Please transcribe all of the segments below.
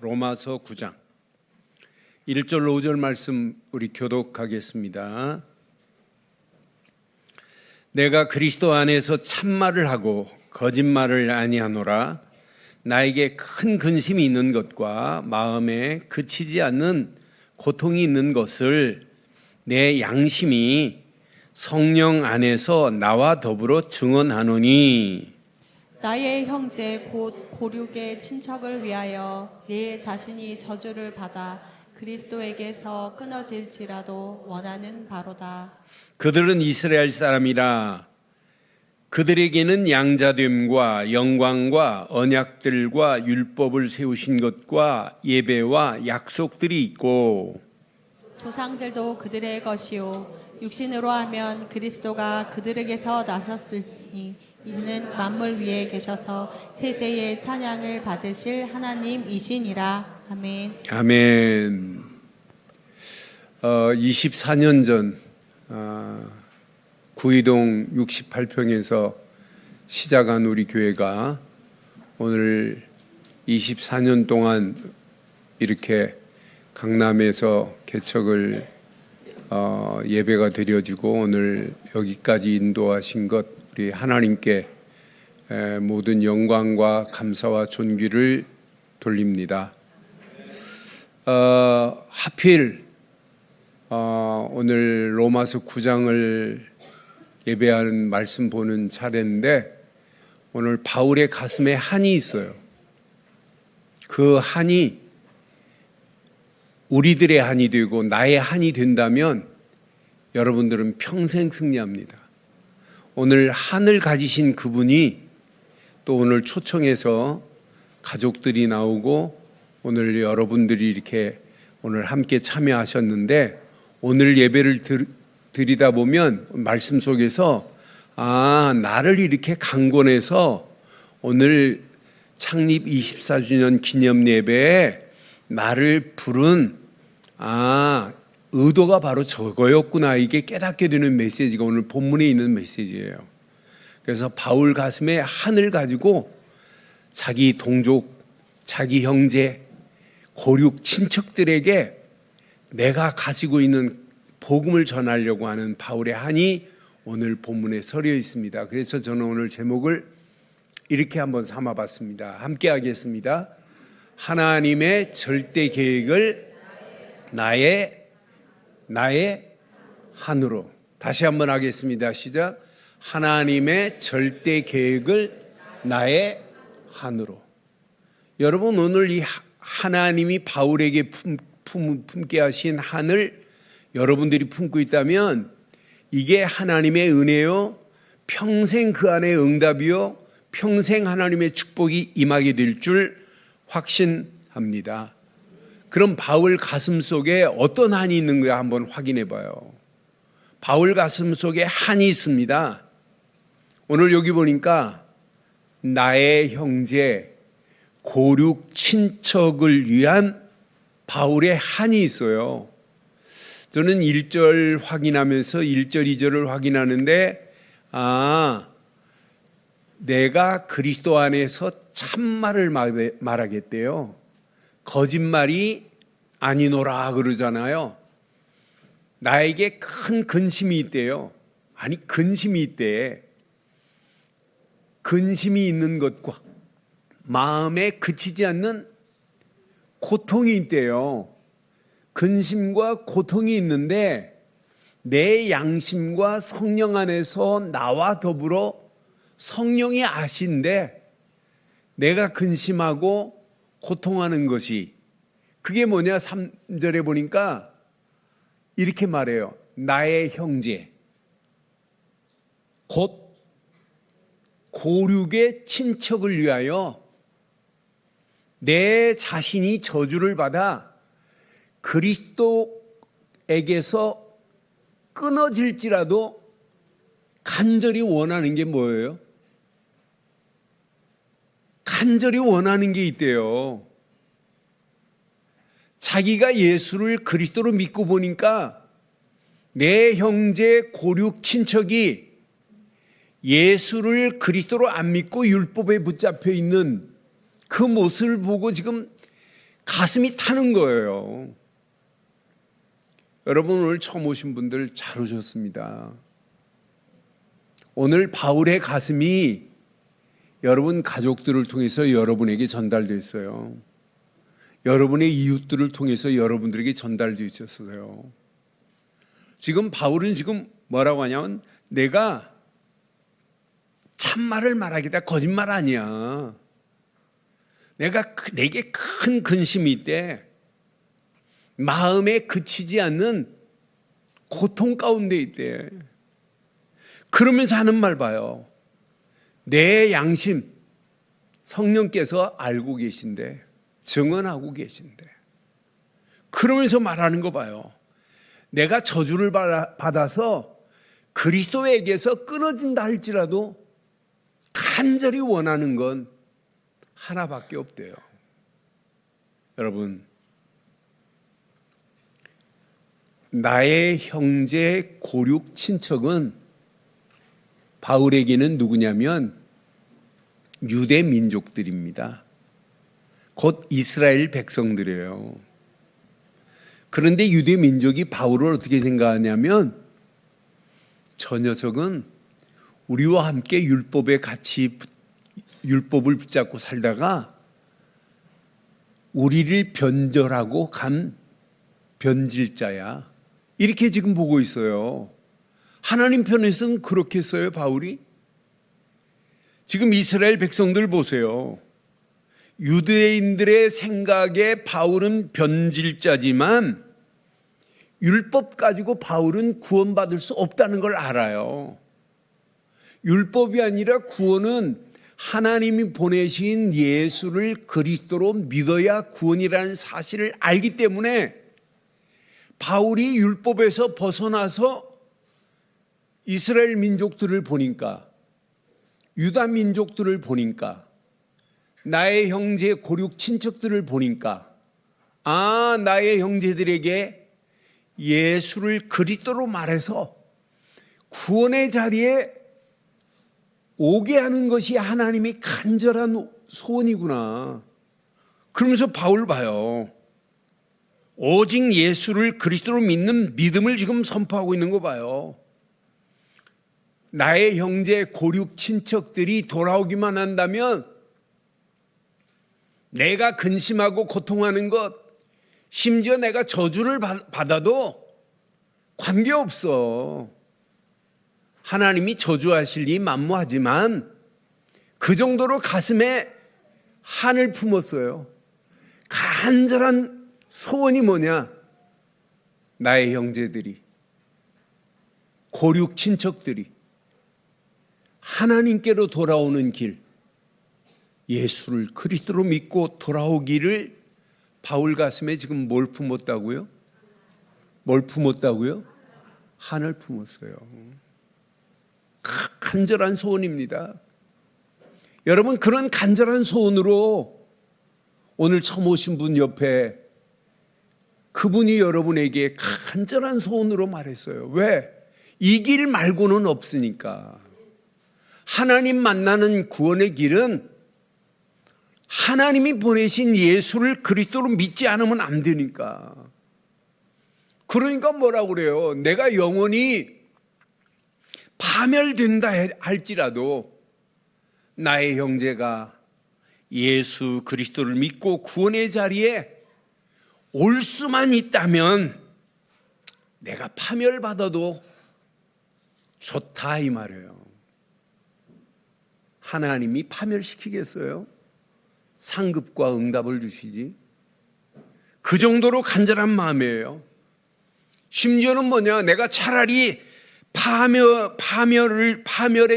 로마서 9장 1절 5절 말씀 우리 교독하겠습니다. 내가 그리스도 안에서 참말을 하고 거짓말을 아니하노라. 나에게 큰 근심이 있는 것과 마음에 그치지 않는 고통이 있는 것을 내 양심이 성령 안에서 나와 더불어 증언하노니, 나의 형제 곧 고륙의 친척을 위하여 네 자신이 저주를 받아 그리스도에게서 끊어질지라도 원하는 바로다. 그들은 이스라엘 사람이라. 그들에게는 양자됨과 영광과 언약들과 율법을 세우신 것과 예배와 약속들이 있고, 조상들도 그들의 것이요 육신으로 하면 그리스도가 그들에게서 나섰으니 이는 만물 위에 계셔서 세세의 찬양을 받으실 하나님이시니라. 아멘. 아멘. 24년 전 구이동 68평에서 시작한 우리 교회가 오늘 24년 동안 이렇게 강남에서 개척을 예배가 드려지고 오늘 여기까지 인도하신 것 우리 하나님께 모든 영광과 감사와 존귀를 돌립니다. 하필 오늘 로마서 9장을 예배하는 말씀 보는 차례인데 오늘 바울의 가슴에 한이 있어요. 그 한이 우리들의 한이 되고 나의 한이 된다면 여러분들은 평생 승리합니다. 오늘 한을 가지신 그분이 또 오늘 초청해서 가족들이 나오고 오늘 여러분들이 이렇게 오늘 함께 참여하셨는데 오늘 예배를 드리다 보면 말씀 속에서 나를 이렇게 강권해서 오늘 창립 24주년 기념 예배에 나를 부른 의도가 바로 저거였구나, 이게 깨닫게 되는 메시지가 오늘 본문에 있는 메시지예요. 그래서 바울 가슴에 한을 가지고 자기 동족, 자기 형제, 고륙 친척들에게 내가 가지고 있는 복음을 전하려고 하는 바울의 한이 오늘 본문에 서려 있습니다. 그래서 저는 오늘 제목을 이렇게 한번 삼아봤습니다. 함께 하겠습니다. 하나님의 절대 계획을 나의 한으로. 다시 한번 하겠습니다. 시작. 하나님의 절대 계획을 나의 한으로. 여러분, 오늘 이 하나님이 바울에게 품게 하신 한을 여러분들이 품고 있다면 이게 하나님의 은혜요, 평생 그 안에 응답이요, 평생 하나님의 축복이 임하게 될 줄 확신합니다. 그럼 바울 가슴 속에 어떤 한이 있는가 한번 확인해 봐요. 바울 가슴 속에 한이 있습니다. 오늘 여기 보니까 나의 형제, 고륙 친척을 위한 바울의 한이 있어요. 저는 1절 확인하면서 1절, 2절을 확인하는데 내가 그리스도 안에서 참말을 말하겠대요. 거짓말이 아니노라 그러잖아요. 나에게 큰 근심이 있대요. 아니, 근심이 있대. 근심이 있는 것과 마음에 그치지 않는 고통이 있대요. 근심과 고통이 있는데 내 양심과 성령 안에서 나와 더불어 성령이 아신데 내가 근심하고 고통하는 것이 그게 뭐냐? 3절에 보니까 이렇게 말해요. 나의 형제 곧 고륙의 친척을 위하여 내 자신이 저주를 받아 그리스도에게서 끊어질지라도 간절히 원하는 게 뭐예요? 간절히 원하는 게 있대요. 자기가 예수를 그리스도로 믿고 보니까 내 형제 고륙 친척이 예수를 그리스도로 안 믿고 율법에 붙잡혀 있는 그 모습을 보고 지금 가슴이 타는 거예요. 여러분, 오늘 처음 오신 분들 잘 오셨습니다. 오늘 바울의 가슴이 여러분 가족들을 통해서 여러분에게 전달됐어요. 여러분의 이웃들을 통해서 여러분들에게 전달되어 있었어요. 지금 바울은 지금 뭐라고 하냐면, 내가 참말을 말하겠다, 거짓말 아니야. 내게 큰 근심이 있대. 마음에 그치지 않는 고통 가운데 있대. 그러면서 하는 말 봐요. 내 양심, 성령께서 알고 계신데, 증언하고 계신데, 그러면서 말하는 거 봐요. 내가 저주를 받아서 그리스도에게서 끊어진다 할지라도 간절히 원하는 건 하나밖에 없대요. 여러분, 나의 형제 고륙 친척은 바울에게는 누구냐면 유대 민족들입니다. 곧 이스라엘 백성들이에요. 그런데 유대 민족이 바울을 어떻게 생각하냐면, 저 녀석은 우리와 함께 율법을 붙잡고 살다가 우리를 변절하고 간 변질자야. 이렇게 지금 보고 있어요. 하나님 편에서는 그렇게 써요, 바울이. 지금 이스라엘 백성들 보세요. 유대인들의 생각에 바울은 변질자지만 율법 가지고 바울은 구원받을 수 없다는 걸 알아요. 율법이 아니라 구원은 하나님이 보내신 예수를 그리스도로 믿어야 구원이라는 사실을 알기 때문에 바울이 율법에서 벗어나서 이스라엘 민족들을 보니까, 유다 민족들을 보니까, 나의 형제 고륙 친척들을 보니까, 나의 형제들에게 예수를 그리스도로 말해서 구원의 자리에 오게 하는 것이 하나님의 간절한 소원이구나. 그러면서 바울 봐요. 오직 예수를 그리스도로 믿는 믿음을 지금 선포하고 있는 거 봐요. 나의 형제 고륙 친척들이 돌아오기만 한다면 내가 근심하고 고통하는 것, 심지어 내가 저주를 받아도 관계없어. 하나님이 저주하실 리 만무하지만 그 정도로 가슴에 한을 품었어요. 간절한 소원이 뭐냐? 나의 형제들이, 고륙 친척들이 하나님께로 돌아오는 길, 예수를 그리스도로 믿고 돌아오기를 바울 가슴에 지금 뭘 품었다고요? 뭘 품었다고요? 한을 품었어요. 간절한 소원입니다. 여러분, 그런 간절한 소원으로 오늘 처음 오신 분 옆에 그분이 여러분에게 간절한 소원으로 말했어요. 왜? 이 길 말고는 없으니까. 하나님 만나는 구원의 길은 하나님이 보내신 예수를 그리스도로 믿지 않으면 안 되니까. 그러니까 뭐라고 그래요? 내가 영원히 파멸된다 할지라도 나의 형제가 예수 그리스도를 믿고 구원의 자리에 올 수만 있다면 내가 파멸받아도 좋다, 이 말이에요. 하나님이 파멸시키겠어요? 상급과 응답을 주시지. 그 정도로 간절한 마음이에요. 심지어는 뭐냐? 내가 차라리 파멸의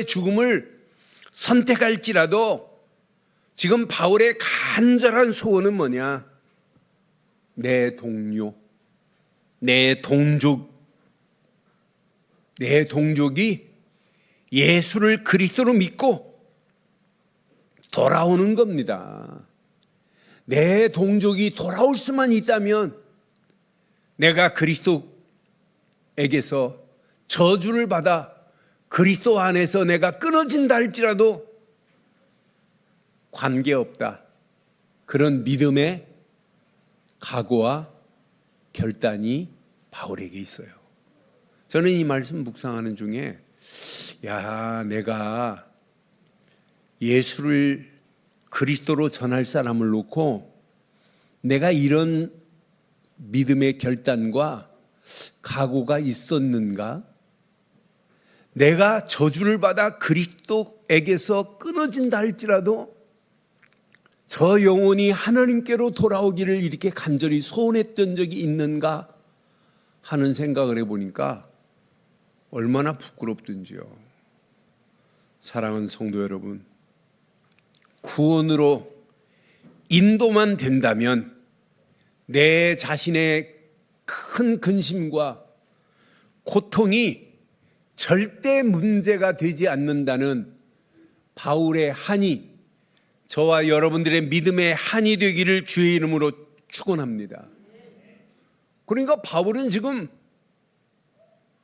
죽음을 선택할지라도 지금 바울의 간절한 소원은 뭐냐? 내 동료, 내 동족이 예수를 그리스도로 믿고 돌아오는 겁니다. 내 동족이 돌아올 수만 있다면 내가 그리스도에게서 저주를 받아 그리스도 안에서 내가 끊어진다 할지라도 관계없다. 그런 믿음의 각오와 결단이 바울에게 있어요. 저는 이 말씀 묵상하는 중에 내가 예수를 그리스도로 전할 사람을 놓고 내가 이런 믿음의 결단과 각오가 있었는가? 내가 저주를 받아 그리스도에게서 끊어진다 할지라도 저 영혼이 하나님께로 돌아오기를 이렇게 간절히 소원했던 적이 있는가 하는 생각을 해보니까 얼마나 부끄럽든지요. 사랑하는 성도 여러분, 구원으로 인도만 된다면 내 자신의 큰 근심과 고통이 절대 문제가 되지 않는다는 바울의 한이 저와 여러분들의 믿음의 한이 되기를 주의 이름으로 축원합니다. 그러니까 바울은 지금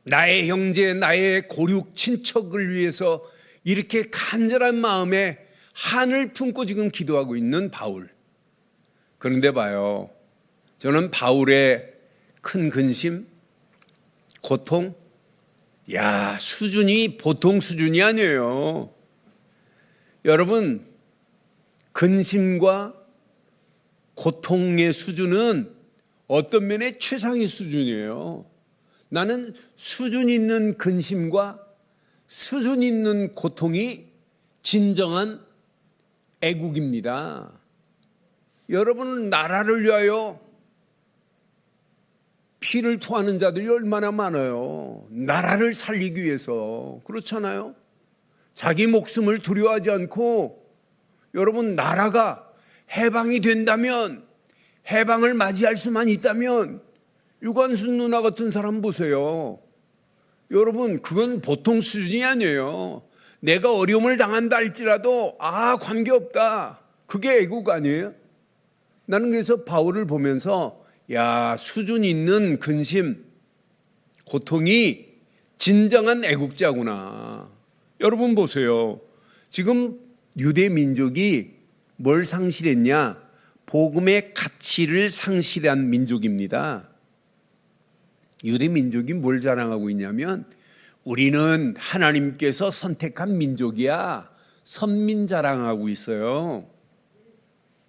나의 형제, 나의 고륙 친척을 위해서 이렇게 간절한 마음에 한을 품고 지금 기도하고 있는 바울. 그런데 봐요, 저는 바울의 큰 근심, 고통, 수준이 보통 수준이 아니에요. 여러분, 근심과 고통의 수준은 어떤 면에 최상의 수준이에요. 나는 수준 있는 근심과 수준 있는 고통이 진정한 애국입니다. 여러분, 나라를 위하여 피를 토하는 자들이 얼마나 많아요. 나라를 살리기 위해서. 그렇잖아요. 자기 목숨을 두려워하지 않고, 여러분, 나라가 해방이 된다면, 해방을 맞이할 수만 있다면 유관순 누나 같은 사람 보세요. 여러분, 그건 보통 수준이 아니에요. 내가 어려움을 당한다 할지라도 관계없다. 그게 애국 아니에요? 나는 그래서 바울을 보면서 수준 있는 근심, 고통이 진정한 애국자구나. 여러분 보세요. 지금 유대 민족이 뭘 상실했냐? 복음의 가치를 상실한 민족입니다. 유대 민족이 뭘 자랑하고 있냐면 우리는 하나님께서 선택한 민족이야. 선민 자랑하고 있어요.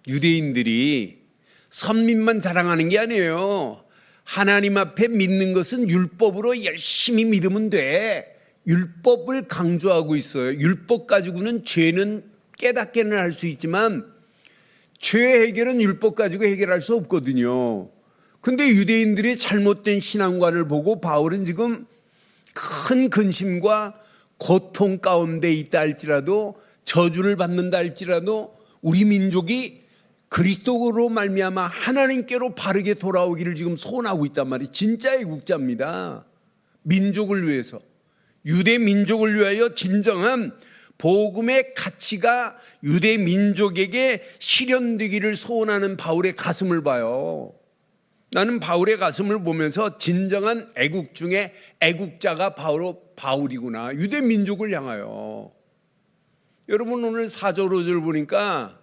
유대인들이 선민만 자랑하는 게 아니에요. 하나님 앞에 믿는 것은 율법으로 열심히 믿으면 돼. 율법을 강조하고 있어요. 율법 가지고는 죄는 깨닫게는 할 수 있지만 죄 해결은 율법 가지고 해결할 수 없거든요. 근데 유대인들의 잘못된 신앙관을 보고 바울은 지금 큰 근심과 고통 가운데 있다 할지라도, 저주를 받는다 할지라도 우리 민족이 그리스도로 말미암아 하나님께로 바르게 돌아오기를 지금 소원하고 있단 말이에요. 진짜 애국자입니다. 민족을 위해서, 유대 민족을 위하여 진정한 복음의 가치가 유대 민족에게 실현되기를 소원하는 바울의 가슴을 봐요. 나는 바울의 가슴을 보면서 진정한 애국 중에 애국자가 바로 바울이구나. 유대 민족을 향하여. 여러분, 오늘 4절 5절 보니까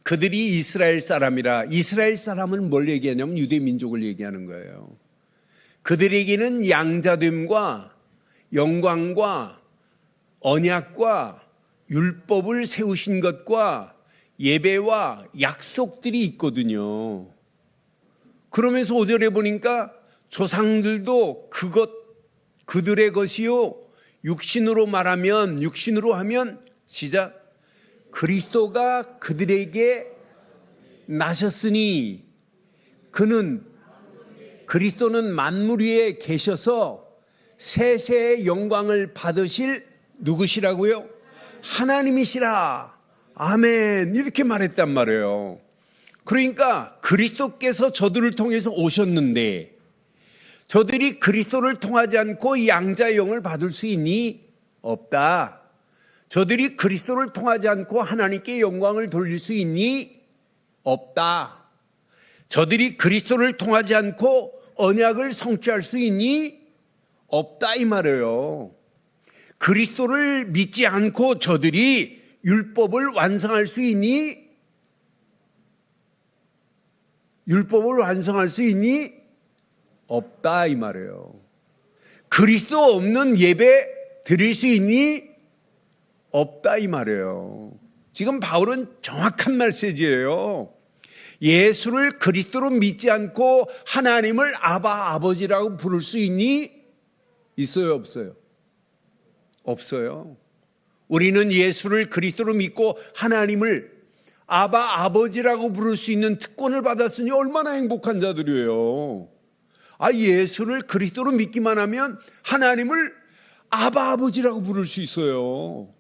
그들이 이스라엘 사람이라, 이스라엘 사람은 뭘 얘기하냐면 유대 민족을 얘기하는 거예요. 그들에게는 양자됨과 영광과 언약과 율법을 세우신 것과 예배와 약속들이 있거든요. 그러면서 5절에 보니까 조상들도 그들의 것이요, 육신으로 하면 시작, 그리스도가 그들에게 나셨으니 그리스도는 만물 위에 계셔서 세세의 영광을 받으실 누구시라고요? 하나님이시라. 아멘. 이렇게 말했단 말이에요. 그러니까 그리스도께서 저들을 통해서 오셨는데 저들이 그리스도를 통하지 않고 양자의 영을 받을 수 있니? 없다. 저들이 그리스도를 통하지 않고 하나님께 영광을 돌릴 수 있니? 없다. 저들이 그리스도를 통하지 않고 언약을 성취할 수 있니? 없다, 이 말이에요. 그리스도를 믿지 않고 저들이 율법을 완성할 수 있니? 율법을 완성할 수 있니? 없다 이 말이에요. 그리스도 없는 예배 드릴 수 있니? 없다 이 말이에요. 지금 바울은 정확한 메시지예요. 예수를 그리스도로 믿지 않고 하나님을 아바 아버지라고 부를 수 있니? 있어요 없어요? 없어요. 우리는 예수를 그리스도로 믿고 하나님을 아바 아버지라고 부를 수 있는 특권을 받았으니 얼마나 행복한 자들이에요. 예수를 그리스도로 믿기만 하면 하나님을 아바 아버지라고 부를 수 있어요.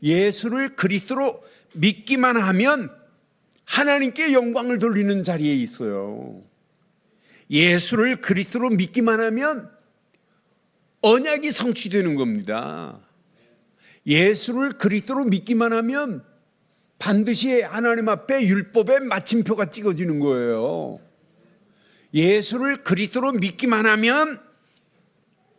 예수를 그리스도로 믿기만 하면 하나님께 영광을 돌리는 자리에 있어요. 예수를 그리스도로 믿기만 하면 언약이 성취되는 겁니다. 예수를 그리스도로 믿기만 하면 반드시 하나님 앞에 율법의 마침표가 찍어지는 거예요. 예수를 그리스도로 믿기만 하면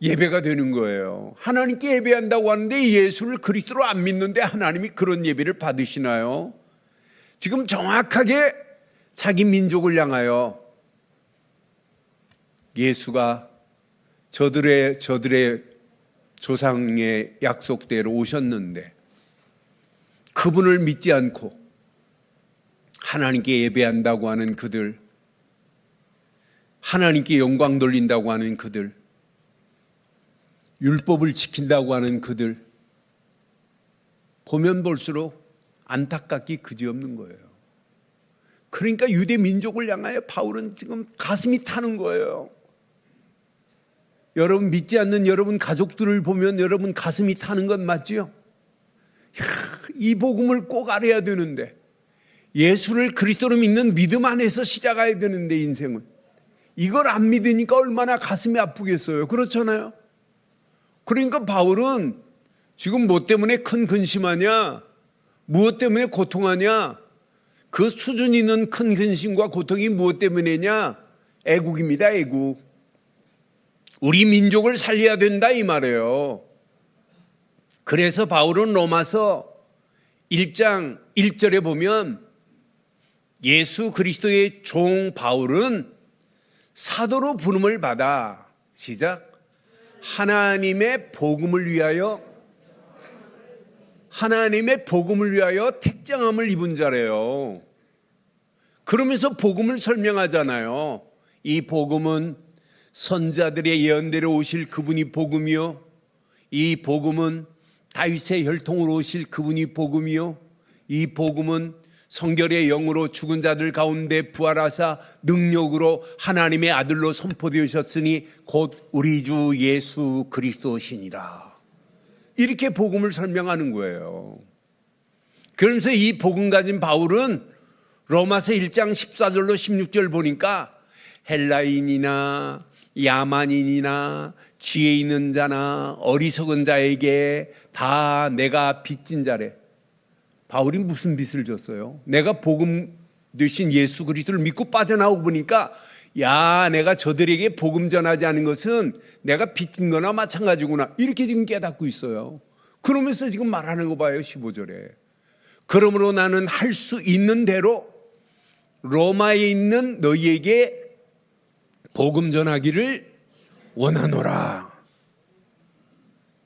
예배가 되는 거예요. 하나님께 예배한다고 하는데 예수를 그리스도로 안 믿는데 하나님이 그런 예배를 받으시나요? 지금 정확하게 자기 민족을 향하여 예수가 저들의 조상의 약속대로 오셨는데 그분을 믿지 않고 하나님께 예배한다고 하는 그들, 하나님께 영광 돌린다고 하는 그들, 율법을 지킨다고 하는 그들, 보면 볼수록 안타깝기 그지없는 거예요. 그러니까 유대 민족을 향하여 바울은 지금 가슴이 타는 거예요. 여러분 믿지 않는 여러분 가족들을 보면 여러분 가슴이 타는 건 맞지요? 이 복음을 꼭 알아야 되는데, 예수를 그리스도로 믿는 믿음 안에서 시작해야 되는데, 인생은 이걸 안 믿으니까 얼마나 가슴이 아프겠어요. 그렇잖아요. 그러니까 바울은 지금 뭐 때문에 큰 근심하냐, 무엇 때문에 고통하냐, 그 수준 있는 큰 근심과 고통이 무엇 때문이냐? 애국입니다. 애국. 우리 민족을 살려야 된다 이 말이에요. 그래서 바울은 로마서 1장 1절에 보면 예수 그리스도의 종 바울은 사도로 부름을 받아, 시작, 하나님의 복음을 위하여 택정함을 입은 자래요. 그러면서 복음을 설명하잖아요. 이 복음은 선자들의 예언대로 오실 그분이 복음이요, 이 복음은 다윗의 혈통으로 오실 그분이 복음이요, 이 복음은 성결의 영으로 죽은 자들 가운데 부활하사 능력으로 하나님의 아들로 선포되셨으니 곧 우리 주 예수 그리스도시니라. 이렇게 복음을 설명하는 거예요. 그러면서 이 복음 가진 바울은 로마서 1장 14절로 16절 보니까 헬라인이나 야만인이나 지혜 있는 자나 어리석은 자에게 다 내가 빚진 자래. 바울이 무슨 빚을 졌어요? 내가 복음 되신 예수 그리스도를 믿고 빠져나오고 보니까 내가 저들에게 복음 전하지 않은 것은 내가 빚진 거나 마찬가지구나, 이렇게 지금 깨닫고 있어요. 그러면서 지금 말하는 거 봐요. 15절에 그러므로 나는 할 수 있는 대로 로마에 있는 너희에게 복음 전하기를 원하노라.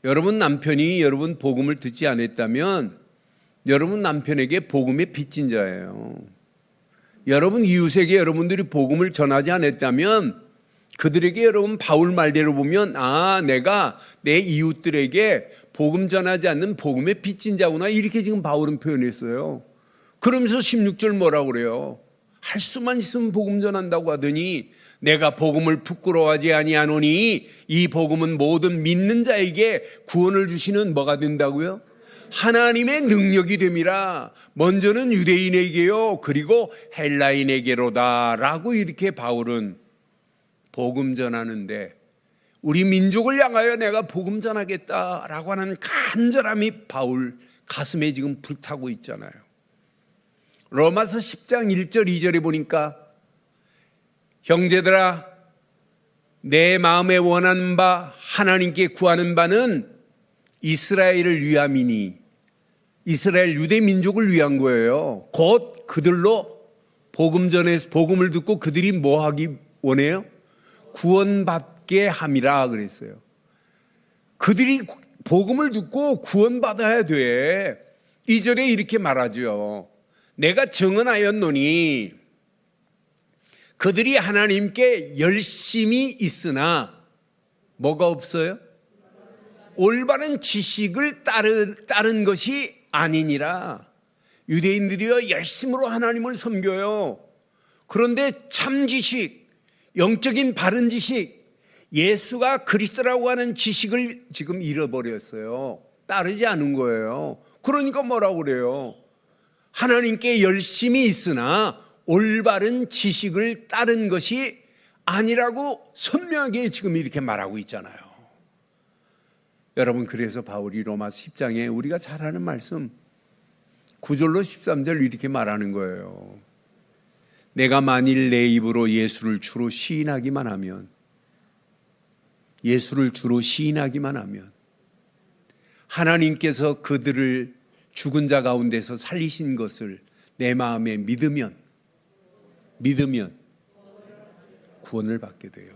여러분 남편이 여러분 복음을 듣지 않았다면 여러분 남편에게 복음의 빚진 자예요. 여러분 이웃에게 여러분들이 복음을 전하지 않았다면 그들에게 여러분 바울 말대로 보면 내가 내 이웃들에게 복음 전하지 않는 복음의 빚진 자구나, 이렇게 지금 바울은 표현했어요. 그러면서 16절 뭐라고 그래요? 할 수만 있으면 복음 전한다고 하더니 내가 복음을 부끄러워하지 아니하노니 이 복음은 모든 믿는 자에게 구원을 주시는 뭐가 된다고요? 하나님의 능력이 됨이라. 먼저는 유대인에게요, 그리고 헬라인에게로다 라고 이렇게 바울은 복음 전하는데, 우리 민족을 향하여 내가 복음 전하겠다라고 하는 간절함이 바울 가슴에 지금 불타고 있잖아요. 로마서 10장 1절 2절에 보니까 형제들아 내 마음에 원하는 바 하나님께 구하는 바는 이스라엘을 위함이니, 이스라엘 유대 민족을 위한 거예요. 곧 그들로 복음을 듣고 그들이 뭐 하기 원해요? 구원받게 함이라 그랬어요. 그들이 복음을 듣고 구원받아야 돼. 2절에 이렇게 말하죠. 내가 증언하였노니 그들이 하나님께 열심히 있으나 뭐가 없어요? 올바른 지식을 따른 것이 아니니라. 유대인들이요 열심으로 하나님을 섬겨요. 그런데 참 지식, 영적인 바른 지식, 예수가 그리스도라고 하는 지식을 지금 잃어버렸어요. 따르지 않은 거예요. 그러니까 뭐라고 그래요? 하나님께 열심히 있으나 올바른 지식을 따른 것이 아니라고 선명하게 지금 이렇게 말하고 있잖아요. 여러분, 그래서 바울이 로마서 10장에 우리가 잘 아는 말씀 9절로 13절 이렇게 말하는 거예요. 내가 만일 내 입으로 예수를 주로 시인하기만 하면, 예수를 주로 시인하기만 하면 하나님께서 그들을 죽은 자 가운데서 살리신 것을 내 마음에 믿으면 구원을 받게 돼요.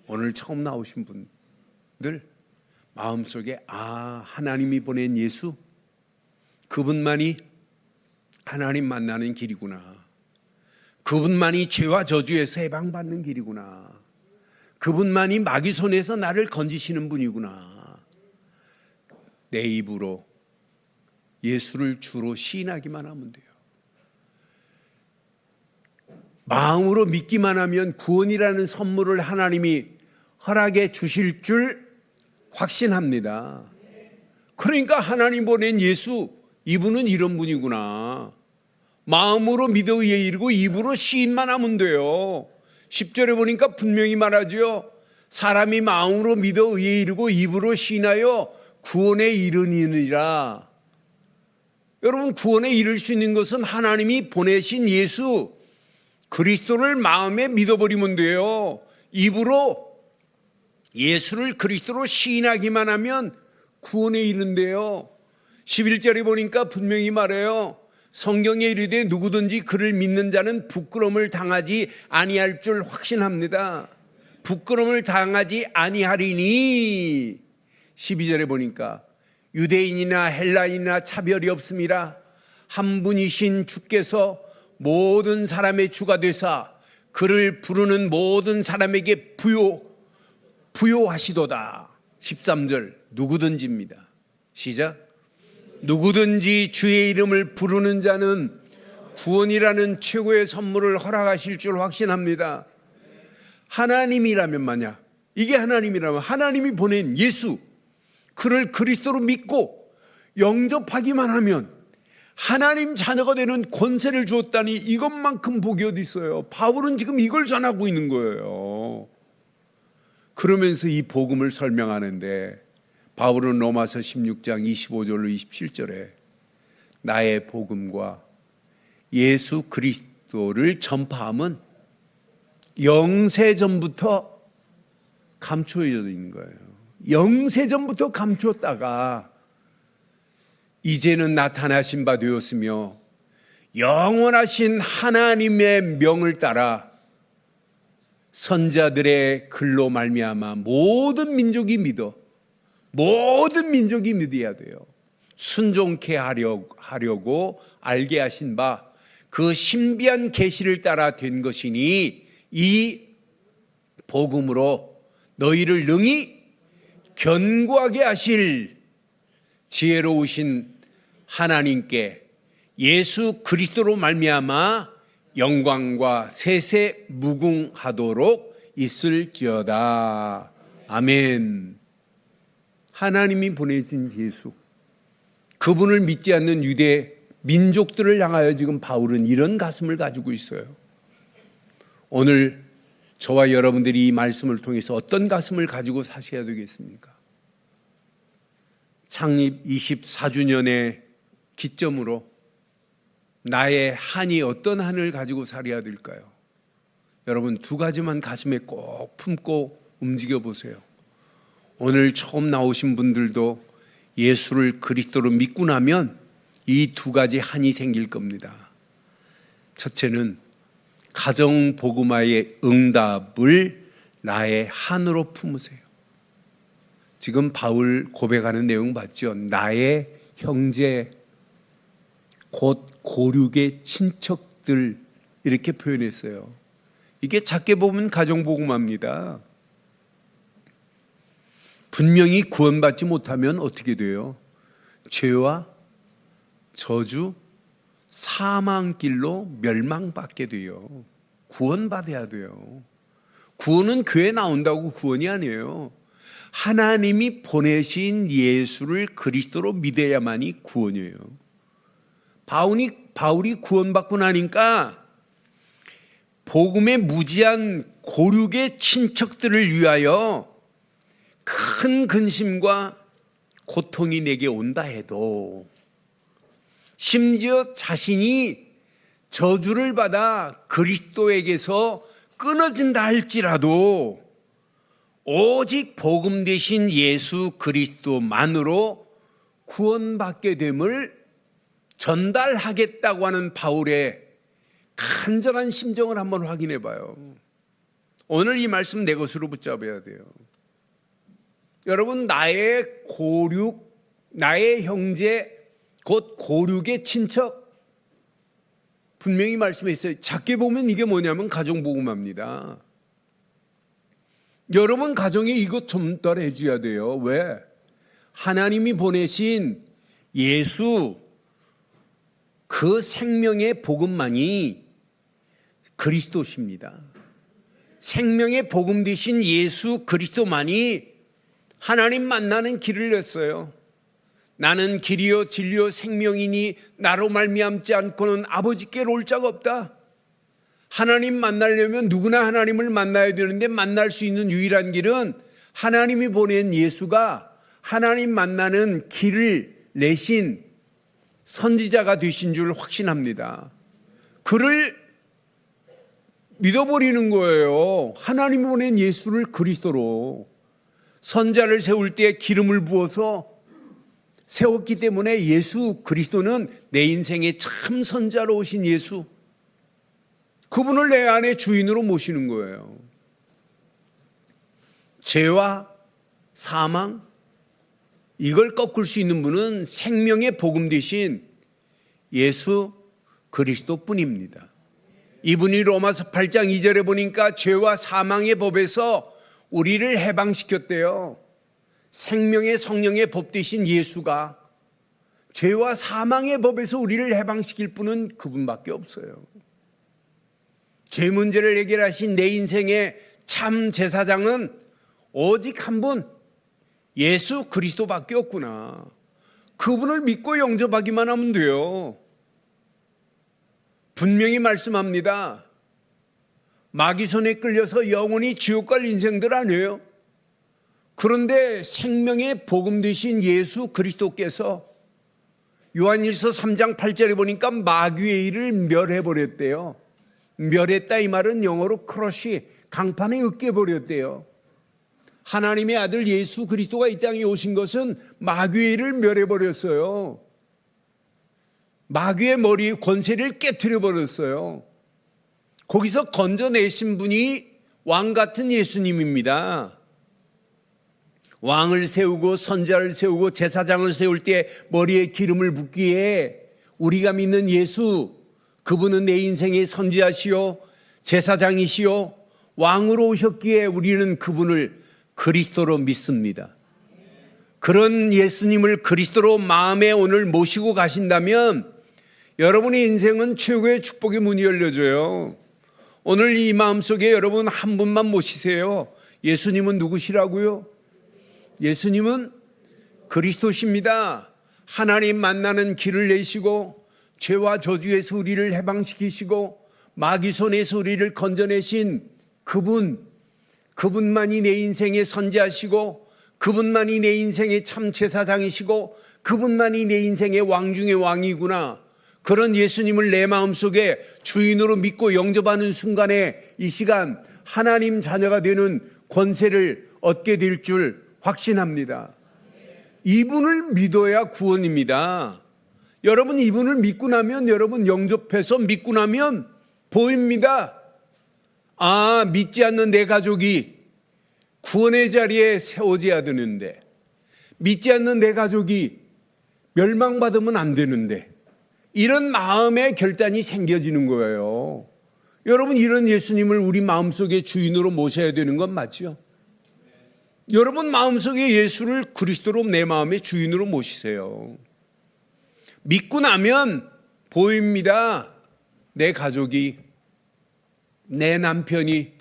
오늘 처음 나오신 분들 마음속에 하나님이 보낸 예수, 그분만이 하나님 만나는 길이구나. 그분만이 죄와 저주에서 해방받는 길이구나. 그분만이 마귀 손에서 나를 건지시는 분이구나. 내 입으로 예수를 주로 시인하기만 하면 돼요. 마음으로 믿기만 하면 구원이라는 선물을 하나님이 허락해 주실 줄 확신합니다. 그러니까 하나님 보낸 예수, 이분은 이런 분이구나. 마음으로 믿어 의에 이르고 입으로 시인만 하면 돼요. 10절에 보니까 분명히 말하죠. 사람이 마음으로 믿어 의에 이르고 입으로 시인하여 구원에 이르니라. 여러분, 구원에 이를 수 있는 것은 하나님이 보내신 예수 그리스도를 마음에 믿어버리면 돼요. 입으로 예수를 그리스도로 시인하기만 하면 구원에 이른대요. 11절에 보니까 분명히 말해요. 성경에 이르되 누구든지 그를 믿는 자는 부끄러움을 당하지 아니할 줄 확신합니다. 부끄러움을 당하지 아니하리니. 12절에 보니까 유대인이나 헬라인이나 차별이 없습니다. 한 분이신 주께서 모든 사람의 주가 되사 그를 부르는 모든 사람에게 부요하시도다. 13절 누구든지입니다. 시작. 누구든지 주의 이름을 부르는 자는 구원이라는 최고의 선물을 허락하실 줄 확신합니다. 하나님이라면 만약 이게 하나님이라면 하나님이 보낸 예수 그를 그리스도로 믿고 영접하기만 하면 하나님 자녀가 되는 권세를 주었다니 이것만큼 복이 어디 있어요. 바울은 지금 이걸 전하고 있는 거예요. 그러면서 이 복음을 설명하는데 바울은 로마서 16장 25절로 27절에 나의 복음과 예수 그리스도를 전파함은 영세전부터 감추어져 있는 거예요. 영세전부터 감추었다가 이제는 나타나신 바 되었으며 영원하신 하나님의 명을 따라 선자들의 글로 말미암아 모든 민족이 믿어야 돼요. 순종케 하려고 알게 하신 바 그 신비한 계시를 따라 된 것이니 이 복음으로 너희를 능히 견고하게 하실 지혜로우신 하나님께 예수 그리스도로 말미암아 영광과 세세 무궁하도록 있을지어다. 아멘. 하나님이 보내신 예수, 그분을 믿지 않는 유대 민족들을 향하여 지금 바울은 이런 가슴을 가지고 있어요. 오늘 저와 여러분들이 이 말씀을 통해서 어떤 가슴을 가지고 사셔야 되겠습니까? 창립 24주년의 기점으로 나의 한이 어떤 한을 가지고 살아야 될까요? 여러분, 두 가지만 가슴에 꼭 품고 움직여 보세요. 오늘 처음 나오신 분들도 예수를 그리스도로 믿고 나면 이 두 가지 한이 생길 겁니다. 첫째는 가정 복음화의 응답을 나의 한으로 품으세요. 지금 바울 고백하는 내용 봤죠? 나의 형제, 곧 고륙의 친척들, 이렇게 표현했어요. 이게 작게 보면 가정 복음화입니다. 분명히 구원받지 못하면 어떻게 돼요? 죄와 저주, 사망길로 멸망받게 돼요. 구원받아야 돼요. 구원은 교회에 나온다고 구원이 아니에요. 하나님이 보내신 예수를 그리스도로 믿어야만이 구원이에요. 바울이 구원받고 나니까 복음의 무지한 고륙의 친척들을 위하여 큰 근심과 고통이 내게 온다 해도, 심지어 자신이 저주를 받아 그리스도에게서 끊어진다 할지라도 오직 복음 대신 예수 그리스도만으로 구원받게 됨을 전달하겠다고 하는 바울의 간절한 심정을 한번 확인해 봐요. 오늘 이 말씀 내 것으로 붙잡아야 돼요. 여러분, 나의 고륙, 나의 형제, 곧 고륙의 친척, 분명히 말씀했어요. 작게 보면 이게 뭐냐면 가정복음화입니다. 여러분 가정에 이것 전달해 줘야 돼요. 왜? 하나님이 보내신 예수, 그 생명의 복음만이 그리스도십니다. 생명의 복음 되신 예수 그리스도만이 하나님 만나는 길을 냈어요. 나는 길이요 진리요 생명이니 나로 말미암지 않고는 아버지께로 올 자가 없다. 하나님 만나려면 누구나 하나님을 만나야 되는데, 만날 수 있는 유일한 길은 하나님이 보낸 예수가 하나님 만나는 길을 내신 선지자가 되신 줄 확신합니다. 그를 믿어버리는 거예요. 하나님이 보낸 예수를 그리스도로. 선자를 세울 때 기름을 부어서 세웠기 때문에 예수 그리스도는 내 인생의 참 선자로 오신 예수, 그분을 내 안에 주인으로 모시는 거예요. 죄와 사망, 이걸 꺾을 수 있는 분은 생명의 복음 되신 예수 그리스도뿐입니다. 이분이 로마서 8장 2절에 보니까 죄와 사망의 법에서 우리를 해방시켰대요. 생명의 성령의 법 되신 예수가 죄와 사망의 법에서 우리를 해방시킬 분은 그분밖에 없어요. 죄 문제를 해결하신 내 인생의 참 제사장은 오직 한 분, 예수 그리스도밖에 없구나. 그분을 믿고 영접하기만 하면 돼요. 분명히 말씀합니다. 마귀 손에 끌려서 영원히 지옥 갈 인생들 아니에요. 그런데 생명의 복음 되신 예수 그리스도께서 요한일서 3장 8절에 보니까 마귀의 일을 멸해버렸대요. 멸했다 이 말은 영어로 크러쉬, 강판에 으깨버렸대요. 하나님의 아들 예수 그리스도가 이 땅에 오신 것은 마귀의 일을 멸해버렸어요. 마귀의 머리의 권세를 깨트려버렸어요. 거기서 건져내신 분이 왕 같은 예수님입니다. 왕을 세우고 선자를 세우고 제사장을 세울 때 머리에 기름을 붓기에 우리가 믿는 예수, 그분은 내 인생의 선지자시요 제사장이시요 왕으로 오셨기에 우리는 그분을 그리스도로 믿습니다. 그런 예수님을 그리스도로 마음에 오늘 모시고 가신다면 여러분의 인생은 최고의 축복의 문이 열려져요. 오늘 이 마음속에 여러분 한 분만 모시세요. 예수님은 누구시라고요? 예수님은 그리스도십니다. 하나님 만나는 길을 내시고 죄와 저주에서 우리를 해방시키시고 마귀 손에서 우리를 건져내신 그분만이 내 인생의 선지자시고 그분만이 내 인생의 참 제사장이시고 그분만이 내 인생의 왕 중의 왕이구나. 그런 예수님을 내 마음속에 주인으로 믿고 영접하는 순간에 이 시간 하나님 자녀가 되는 권세를 얻게 될 줄 확신합니다. 이분을 믿어야 구원입니다. 여러분 이분을 믿고 나면, 여러분 영접해서 믿고 나면 보입니다. 아, 믿지 않는 내 가족이 구원의 자리에 세워져야 되는데, 믿지 않는 내 가족이 멸망받으면 안 되는데, 이런 마음의 결단이 생겨지는 거예요. 여러분, 이런 예수님을 우리 마음속에 주인으로 모셔야 되는 건 맞죠? 여러분 마음속에 예수를 그리스도로 내 마음의 주인으로 모시세요. 믿고 나면 보입니다. 내 가족이, 내 남편이,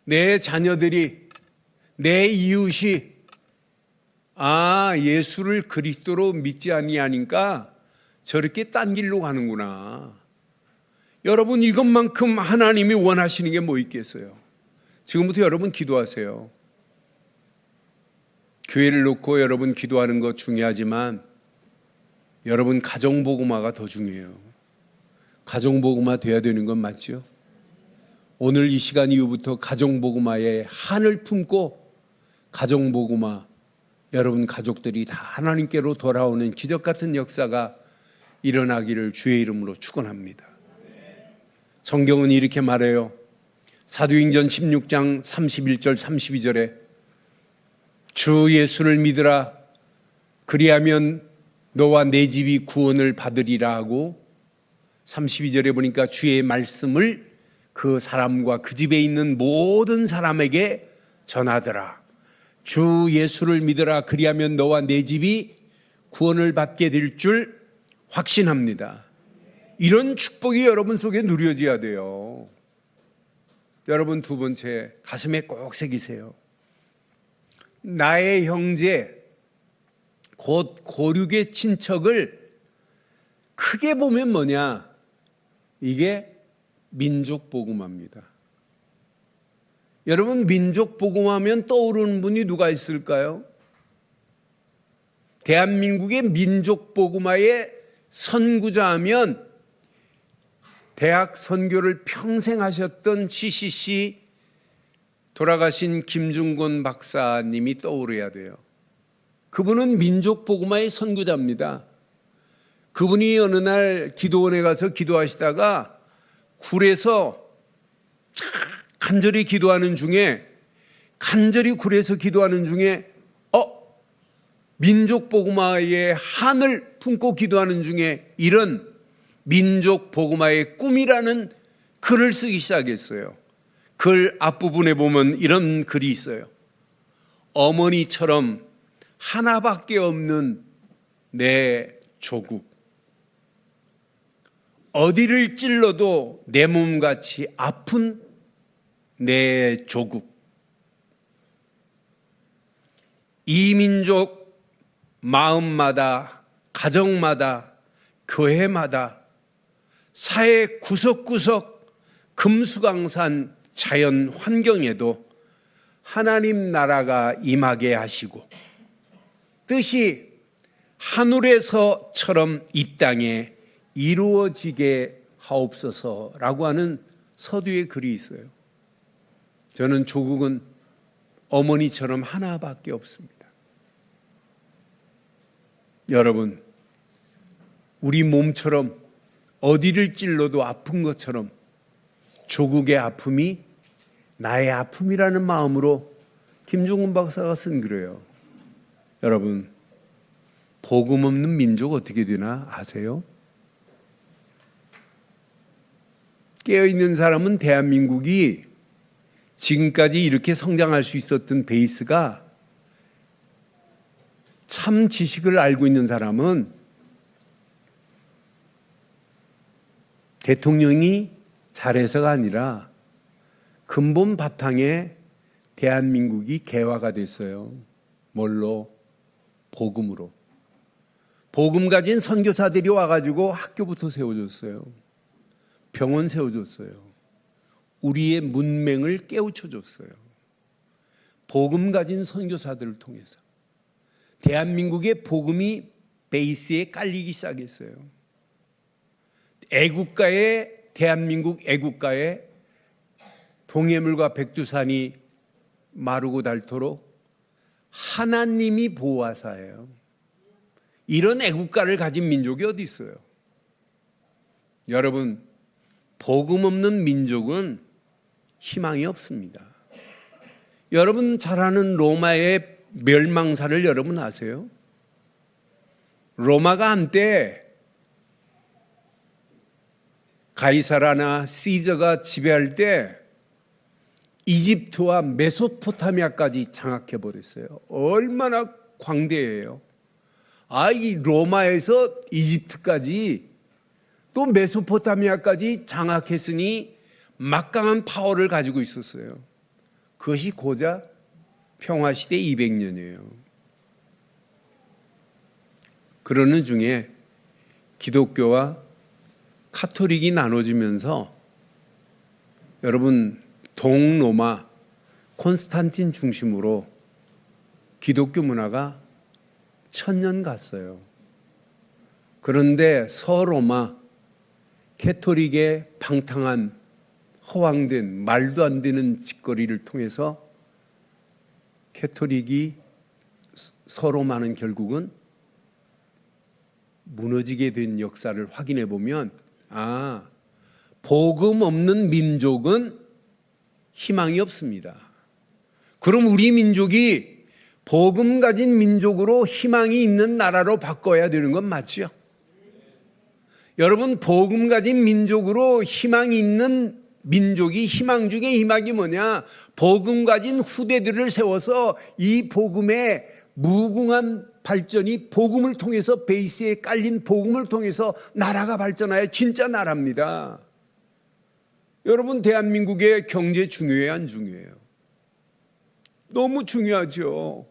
내 자녀들이, 내 이웃이 아, 예수를 그리스도로 믿지 아니하니까 저렇게 딴 길로 가는구나. 여러분, 이것만큼 하나님이 원하시는 게 뭐 있겠어요? 지금부터 여러분 기도하세요. 교회를 놓고 여러분 기도하는 것 중요하지만 여러분 가정복음화가 더 중요해요. 가정복음화 돼야 되는 건 맞죠? 오늘 이 시간 이후부터 가정복음화에 한을 품고 가정복음화, 여러분 가족들이 다 하나님께로 돌아오는 기적 같은 역사가 일어나기를 주의 이름으로 축원합니다. 성경은 이렇게 말해요. 사도행전 16장 31절 32절에 주 예수를 믿으라 그리하면 너와 내 집이 구원을 받으리라 하고 32절에 보니까 주의 말씀을 그 사람과 그 집에 있는 모든 사람에게 전하더라. 주 예수를 믿으라 그리하면 너와 내 집이 구원을 받게 될 줄 확신합니다. 이런 축복이 여러분 속에 누려져야 돼요. 여러분 두 번째, 가슴에 꼭 새기세요. 나의 형제, 곧 고륙의 친척을 크게 보면 뭐냐? 이게 민족복음화입니다. 여러분 민족복음화하면 떠오르는 분이 누가 있을까요? 대한민국의 민족복음화의 선구자 하면 대학 선교를 평생 하셨던 CCC 돌아가신 김중곤 박사님이 떠오르야 돼요. 그분은 민족복음화의 선구자입니다. 그분이 어느 날 기도원에 가서 기도하시다가 굴에서 간절히 기도하는 중에 민족복음화의 한을 품고 기도하는 중에 이런 민족복음화의 꿈이라는 글을 쓰기 시작했어요. 글 앞부분에 보면 이런 글이 있어요. 어머니처럼 하나밖에 없는 내 조국, 어디를 찔러도 내 몸같이 아픈 내 조국, 이 민족 마음마다, 가정마다, 교회마다, 사회 구석구석 금수강산 자연 환경에도 하나님 나라가 임하게 하시고 뜻이 하늘에서처럼 이 땅에 이루어지게 하옵소서라고 하는 서두의 글이 있어요. 저는 조국은 어머니처럼 하나밖에 없습니다. 여러분, 우리 몸처럼 어디를 찔러도 아픈 것처럼 조국의 아픔이 나의 아픔이라는 마음으로 김종훈 박사가 쓴 글이에요. 여러분, 복음 없는 민족 어떻게 되나 아세요? 깨어있는 사람은 대한민국이 지금까지 이렇게 성장할 수 있었던 베이스가, 참 지식을 알고 있는 사람은 대통령이 잘해서가 아니라 근본 바탕에 대한민국이 개화가 됐어요. 뭘로? 복음으로. 복음 가진 선교사들이 와가지고 학교부터 세워줬어요. 병원 세워줬어요. 우리의 문맹을 깨우쳐줬어요. 복음 가진 선교사들을 통해서 대한민국의 복음이 베이스에 깔리기 시작했어요. 대한민국 애국가에 동해물과 백두산이 마르고 닳도록 하나님이 보호하사예요. 이런 애국가를 가진 민족이 어디 있어요? 여러분, 복음 없는 민족은 희망이 없습니다. 여러분 잘 아는 로마의 멸망사를 여러분 아세요? 로마가 한때 가이사라나 시저가 지배할 때 이집트와 메소포타미아까지 장악해 버렸어요. 얼마나 광대해요. 이 로마에서 이집트까지 또 메소포타미아까지 장악했으니 막강한 파워를 가지고 있었어요. 그것이 고작 평화시대 200년이에요. 그러는 중에 기독교와 카톨릭이 나눠지면서 여러분 동로마 콘스탄틴 중심으로 기독교 문화가 1000년 갔어요. 그런데 서로마 캐톨릭의 방탕한 허황된 말도 안 되는 짓거리를 통해서 캐톨릭이 서로마는 결국은 무너지게 된 역사를 확인해 보면 복음 없는 민족은 희망이 없습니다. 그럼 우리 민족이 복음 가진 민족으로 희망이 있는 나라로 바꿔야 되는 건 맞죠? 여러분 복음 가진 민족으로 희망이 있는 민족이 희망 중에 희망이 뭐냐? 복음 가진 후대들을 세워서 이 복음의 무궁한 발전이 복음을 통해서 베이스에 깔린 복음을 통해서 나라가 발전하여 진짜 나라입니다. 여러분 대한민국의 경제 중요해요, 안 중요해요? 너무 중요하죠.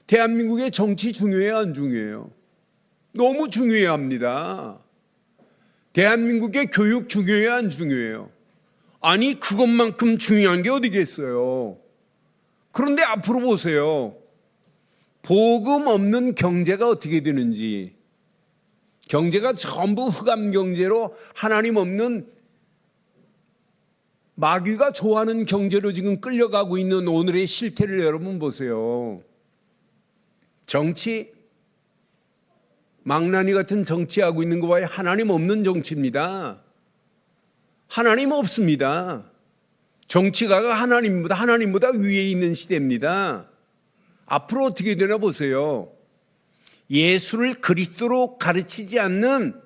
대한민국의 정치 중요해요, 안 중요해요? 너무 중요해야 합니다. 대한민국의 교육 중요해요, 안 중요해요? 아니 그것만큼 중요한 게 어디겠어요? 그런데 앞으로 보세요. 복음 없는 경제가 어떻게 되는지, 경제가 전부 흑암 경제로 하나님 없는 마귀가 좋아하는 경제로 지금 끌려가고 있는 오늘의 실태를 여러분 보세요. 정치, 망나니 같은 정치하고 있는 거 봐요. 하나님 없는 정치입니다. 하나님 없습니다. 정치가가 하나님보다 위에 있는 시대입니다. 앞으로 어떻게 되나 보세요. 예수를 그리스도로 가르치지 않는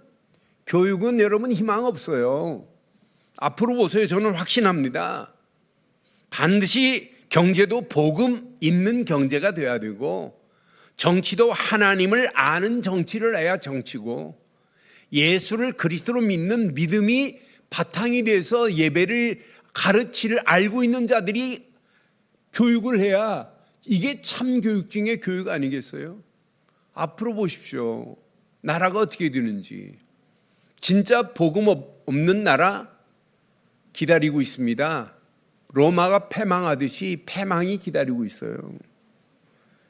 교육은 여러분 희망 없어요. 앞으로 보세요. 저는 확신합니다. 반드시 경제도 복음 있는 경제가 돼야 되고, 정치도 하나님을 아는 정치를 해야 정치고, 예수를 그리스도로 믿는 믿음이 바탕이 돼서 예배를 알고 있는 자들이 교육을 해야 이게 참 교육 중에 교육 아니겠어요? 앞으로 보십시오. 나라가 어떻게 되는지. 진짜 복음 없는 나라 기다리고 있습니다. 로마가 패망하듯이 패망이 기다리고 있어요.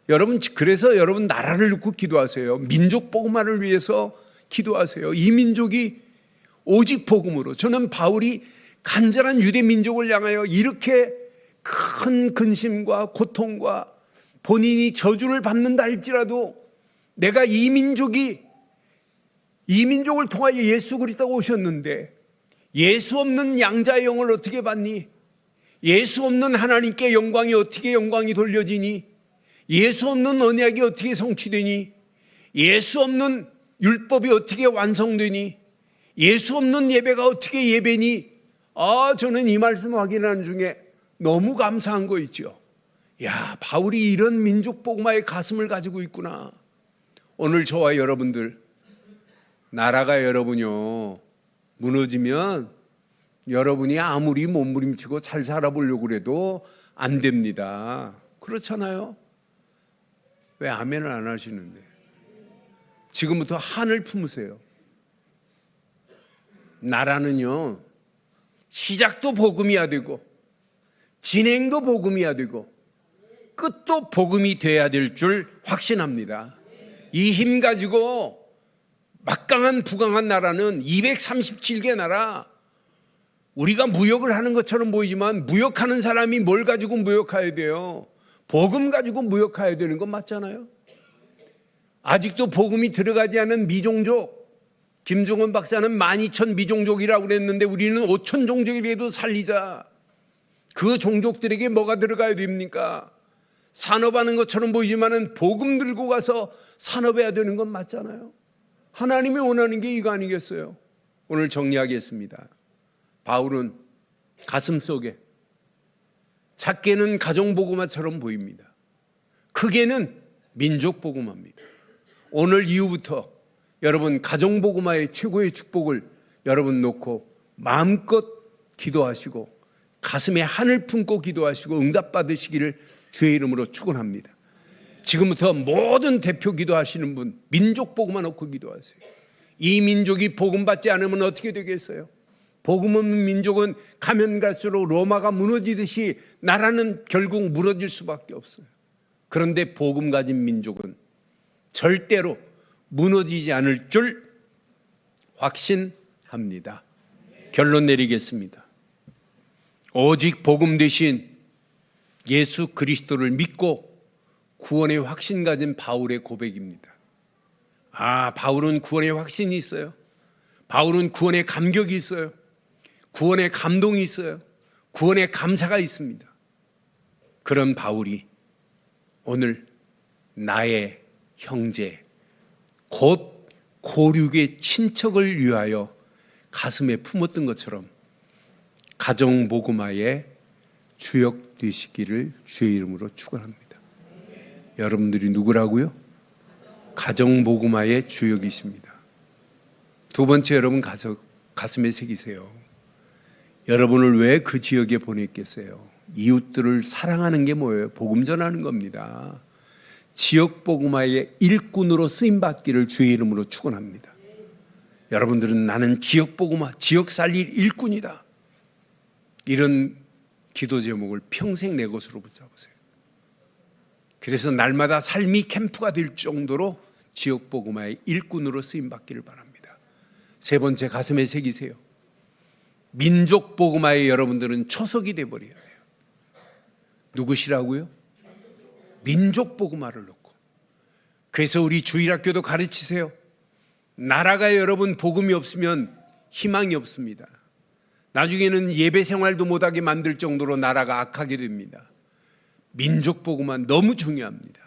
여러분, 그래서 여러분 나라를 놓고 기도하세요. 민족 복음화를 위해서 기도하세요. 이 민족이 오직 복음으로. 저는 바울이 간절한 유대 민족을 향하여 이렇게 큰 근심과 고통과 본인이 저주를 받는다 할지라도 내가 이 민족을 통하여 예수 그리스도가 오셨는데 예수 없는 양자의 영을 어떻게 받니? 예수 없는 하나님께 어떻게 영광이 돌려지니? 예수 없는 언약이 어떻게 성취되니? 예수 없는 율법이 어떻게 완성되니? 예수 없는 예배가 어떻게 예배니? 저는 이 말씀 확인하는 중에 너무 감사한 거 있죠. 바울이 이런 민족 복음화의 가슴을 가지고 있구나. 오늘 저와 여러분들, 나라가 여러분요 무너지면 여러분이 아무리 몸부림치고 잘 살아보려고 그래도 안 됩니다. 그렇잖아요? 왜 아멘을 안 하시는데? 지금부터 한을 품으세요. 나라는요 시작도 복음이어야 되고 진행도 복음이어야 되고 끝도 복음이 돼야 될 줄 확신합니다. 이 힘 가지고 막강한 부강한 나라는 237개 나라, 우리가 무역을 하는 것처럼 보이지만 무역하는 사람이 뭘 가지고 무역해야 돼요? 복음 가지고 무역해야 되는 건 맞잖아요. 아직도 복음이 들어가지 않은 미종족, 김종원 박사는 12,000 미종족이라고 그랬는데 우리는 5,000종족이라도 살리자. 그 종족들에게 뭐가 들어가야 됩니까? 산업하는 것처럼 보이지만은 복음 들고 가서 산업해야 되는 건 맞잖아요. 하나님이 원하는 게 이거 아니겠어요? 오늘 정리하겠습니다. 바울은 가슴 속에 작게는 가정복음화처럼 보입니다. 크게는 민족복음화입니다. 오늘 이후부터 여러분 가정복음화의 최고의 축복을 여러분 놓고 마음껏 기도하시고 가슴에 한을 품고 기도하시고 응답받으시기를 주의 이름으로 축원합니다. 지금부터 모든 대표 기도하시는 분 민족복음화 놓고 기도하세요. 이 민족이 복음받지 않으면 어떻게 되겠어요? 복음 없는 민족은 가면 갈수록 로마가 무너지듯이 나라는 결국 무너질 수밖에 없어요. 그런데 복음 가진 민족은 절대로 무너지지 않을 줄 확신합니다. 결론 내리겠습니다. 오직 복음 대신 예수 그리스도를 믿고 구원의 확신 가진 바울의 고백입니다. 바울은 구원의 확신이 있어요. 바울은 구원의 감격이 있어요. 구원의 감동이 있어요. 구원의 감사가 있습니다. 그런 바울이 오늘 나의 형제 곧 고륙의 친척을 위하여 가슴에 품었던 것처럼 가정복음화의 주역 되시기를 주의 이름으로 축원합니다. 여러분들이 누구라고요? 가정복음화의 주역이십니다. 두 번째, 여러분 가슴에 새기세요. 여러분을 왜 그 지역에 보냈겠어요? 이웃들을 사랑하는 게 뭐예요? 복음 전하는 겁니다. 지역 복음화의 일꾼으로 쓰임받기를 주의 이름으로 축원합니다. 여러분들은 나는 지역 복음화, 지역 살릴 일꾼이다. 이런 기도 제목을 평생 내 것으로 붙잡으세요. 그래서 날마다 삶이 캠프가 될 정도로 지역 복음화의 일꾼으로 쓰임받기를 바랍니다. 세 번째, 가슴에 새기세요. 민족 복음화에 여러분들은 초석이 되어버려야 해요. 누구시라고요? 민족 복음화를 놓고. 그래서 우리 주일학교도 가르치세요. 나라가 여러분 복음이 없으면 희망이 없습니다. 나중에는 예배 생활도 못하게 만들 정도로 나라가 악하게 됩니다. 민족 복음화 너무 중요합니다.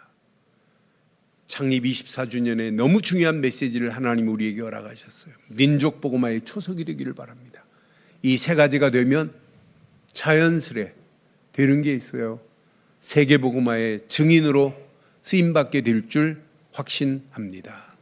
창립 24주년에 너무 중요한 메시지를 하나님 우리에게 허락하셨어요. 민족 복음화의 초석이 되기를 바랍니다. 이 세 가지가 되면 자연스레 되는 게 있어요. 세계 복음화의 증인으로 쓰임받게 될 줄 확신합니다.